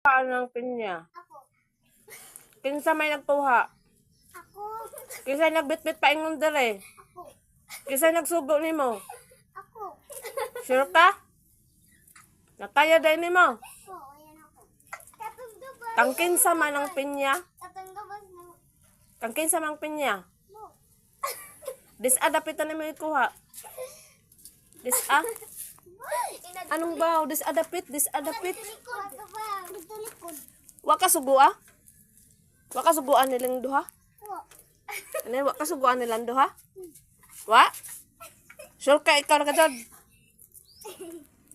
Ng pinya. Ako. Kinsa may nagtuha. Ako. Kinsa nagbitbit pa ingon dire. Ako. Kinsa nagsugo nimo. Ako. Sure ka? Nakaya day nimo. Ako. Ayan ako. Tatungdubas. Tangkin sa man ang pinya. Tatungdubas mo. Tangkin sa mang pinya. Mo. Disadapitan nimo ikuha. Anong baw? Disadapit. Likod. Dito likod. Wa ka sugo ah? Wa ka suguan nilang duha? Po. Ano, wa ka suguan nilang duha? Wa? Sure ka ikaw na ka dyan?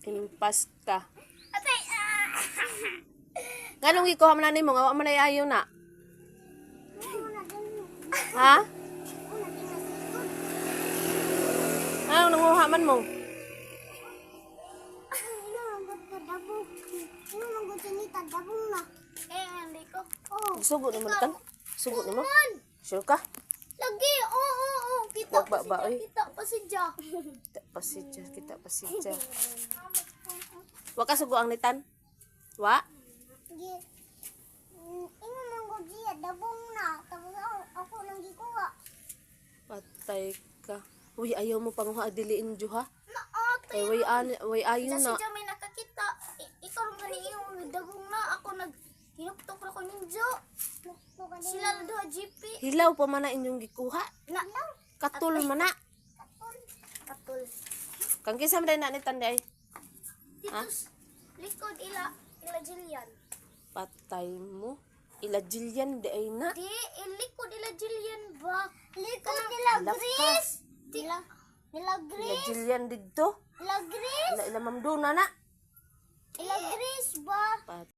Impas ka. Atay. Ganong ikuha man nimo nga wa man ay ayaw na. Ha? Ano nanguha man mo? Sugo nimo kan? Sugo nimo? Sure ka? Lagi, oo. Kita Wag ba, oy? Kita pa si Ja. Kita pasija. Wa ka sugo ang nitan? Wa? Ino man ko diya, dabong na. Tapos ako nang gikuha. Patay ka. Uy, ayaw mo panguha diliin juha. Naate. Way ayo Kasi na. dyan may nakakita. Ikaw rin gani yung dabong na. Ako hinuktok na ko ninjo. Sila na doha GP. Hilaw pa man na inyong gikuha. Na. Katul man na. Katul. Kang kinsa man na nitan day. Titos. Likod ila Jillian. Patay mo. Ila Jillian di ay na. Di, likod ila Jillian ba? Likod nila Alak ka. Grace. Nila Ila Grace. Jillian didto. Ila Grace. Ila Ma'am Duna na. Ila Grace ba?